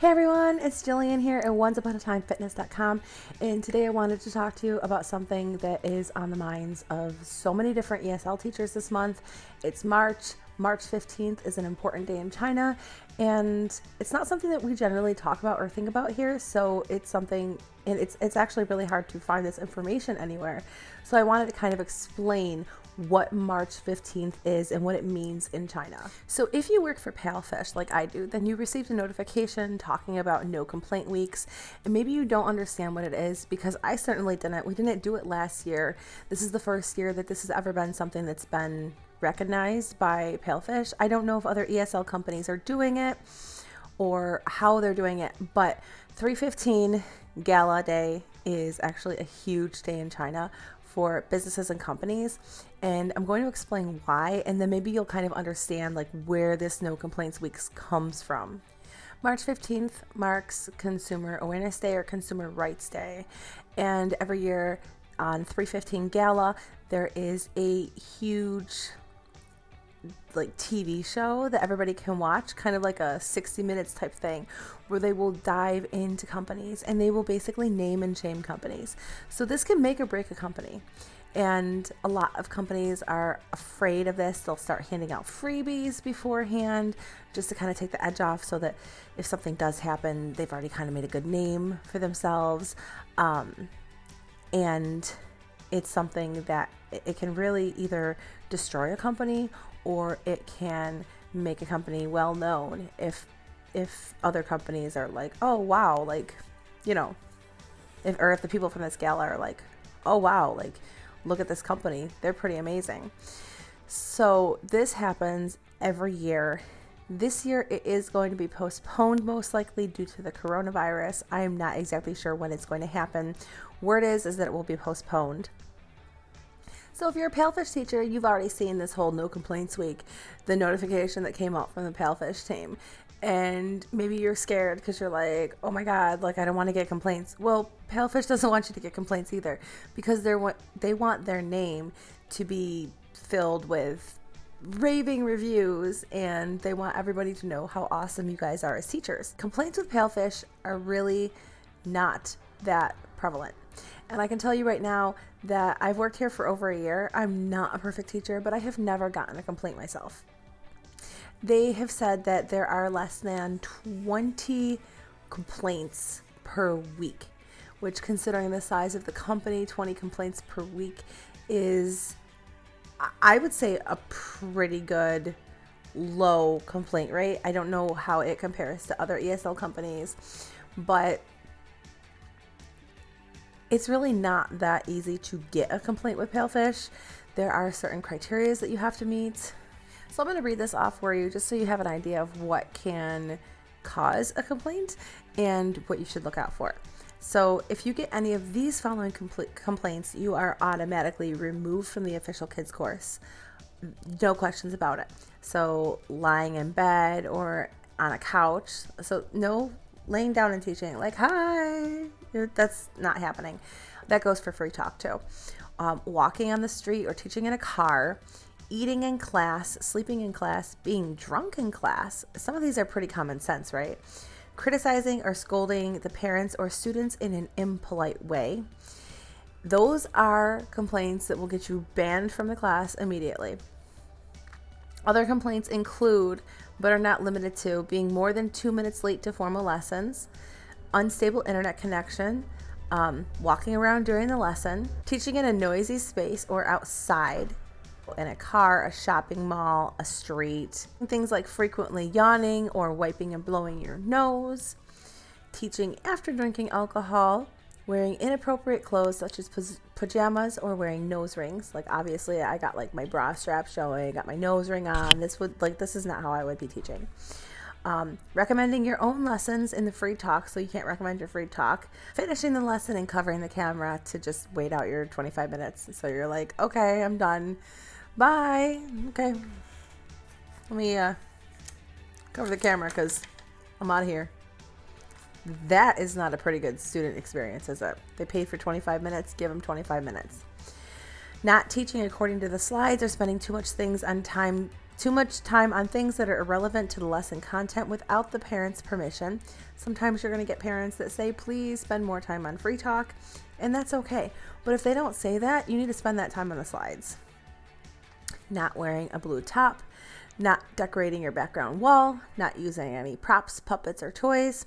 Hey everyone, it's Jillian here at onceuponatimefitness.com, and today I wanted to talk to you about something that is on the minds of so many different ESL teachers this month. It's March. March 15th is an important day in China, and it's not something that we generally talk about or think about here, so it's something, and it's actually really hard to find this information anywhere. So I wanted to kind of explain what March 15th is and what it means in China. So if you work for Palfish like I do, then you received a notification talking about no complaint weeks, and maybe you don't understand what it is, because I certainly didn't. We didn't do it last year. This is the first year that this has ever been something that's been recognized by Palfish. I don't know if other ESL companies are doing it or how they're doing it, but 315 Gala Day is actually a huge day in China for businesses and companies, and I'm going to explain why, and then maybe you'll kind of understand like where this no complaints weeks comes from. March 15th marks Consumer Awareness Day or Consumer Rights Day, and every year on 315 Gala there is a huge like TV show that everybody can watch, kind of like a 60 minutes type thing, where they will dive into companies and they will basically name and shame companies. So this can make or break a company. And a lot of companies are afraid of this. They'll start handing out freebies beforehand just to kind of take the edge off, so that if something does happen, they've already kind of made a good name for themselves. And it's something that it can really either destroy a company or it can make a company well known if other companies are like, oh wow, like, you know, if the people from this gala are like, oh wow, like, look at this company, they're pretty amazing. So this happens every year. This year it is going to be postponed, most likely due to the coronavirus. I am not exactly sure when it's going to happen. Word is that it will be postponed. So if you're a Palfish teacher, you've already seen this whole no complaints week, the notification that came out from the Palfish team. And maybe you're scared because you're like, oh my God, like I don't want to get complaints. Well, Palfish doesn't want you to get complaints either, because they want their name to be filled with raving reviews, and they want everybody to know how awesome you guys are as teachers. Complaints with Palfish are really not that prevalent. And I can tell you right now that I've worked here for over a year. I'm not a perfect teacher, but I have never gotten a complaint myself. They have said that there are less than 20 complaints per week, which, considering the size of the company, 20 complaints per week is, I would say, a pretty good low complaint rate. I don't know how it compares to other ESL companies, but it's really not that easy to get a complaint with Palfish. There are certain criteria that you have to meet. So I'm going to read this off for you just so you have an idea of what can cause a complaint and what you should look out for. So if you get any of these following complaints, you are automatically removed from the official kids course. No questions about it. So lying in bed or on a couch. So no laying down and teaching, like, hi, that's not happening. That goes for free talk too. Walking on the street or teaching in a car, eating in class, sleeping in class, being drunk in class. Some of these are pretty common sense, right? Criticizing or scolding the parents or students in an impolite way. Those are complaints that will get you banned from the class immediately. Other complaints include, but are not limited to, being more than 2 minutes late to formal lessons, unstable internet connection, walking around during the lesson, teaching in a noisy space or outside, in a car, a shopping mall, a street, things like frequently yawning or wiping and blowing your nose, teaching after drinking alcohol, wearing inappropriate clothes such as pajamas or wearing nose rings. Like, obviously I got like my bra strap showing, got my nose ring on. This is not how I would be teaching. Recommending your own lessons in the free talk, so you can't recommend your free talk. Finishing the lesson and covering the camera to just wait out your 25 minutes. So you're like, okay, I'm done. Bye. Okay. Let me cover the camera because I'm out of here. That is not a pretty good student experience, is it? They paid for 25 minutes, give them 25 minutes. Not teaching according to the slides or spending too much things on time Too much time on things that are irrelevant to the lesson content without the parents' permission. Sometimes you're going to get parents that say, please spend more time on free talk, and that's okay. But if they don't say that, you need to spend that time on the slides. Not wearing a blue top, not decorating your background wall, not using any props, puppets, or toys,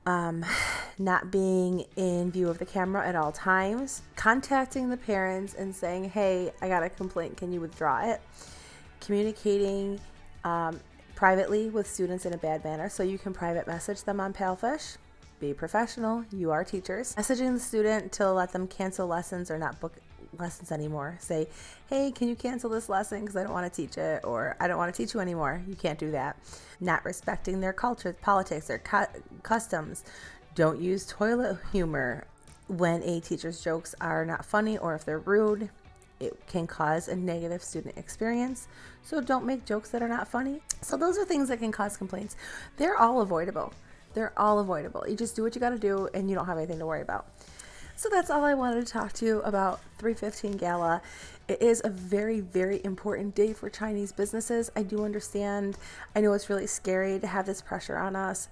not being in view of the camera at all times, contacting the parents and saying, hey, I got a complaint, can you withdraw it? Communicating privately with students in a bad manner, so you can private message them on Palfish. Be professional, you are teachers. Messaging the student to let them cancel lessons or not book lessons anymore. Say, hey, can you cancel this lesson because I don't want to teach it, or I don't want to teach you anymore. You can't do that. Not respecting their culture, politics, their customs. Don't use toilet humor when a teacher's jokes are not funny or if they're rude. It can cause a negative student experience. So don't make jokes that are not funny. So those are things that can cause complaints. They're all avoidable. They're all avoidable. You just do what you got to do and you don't have anything to worry about. So that's all I wanted to talk to you about 315 Gala. It is a very, very important day for Chinese businesses. I do understand. I know it's really scary to have this pressure on us.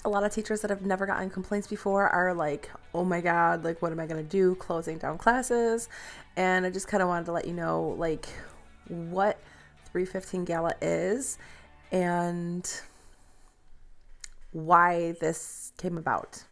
A lot of teachers that have never gotten complaints before are like, oh my God, like, what am I going to do? Closing down classes. And I just kind of wanted to let you know, like, what 315 Gala is and why this came about.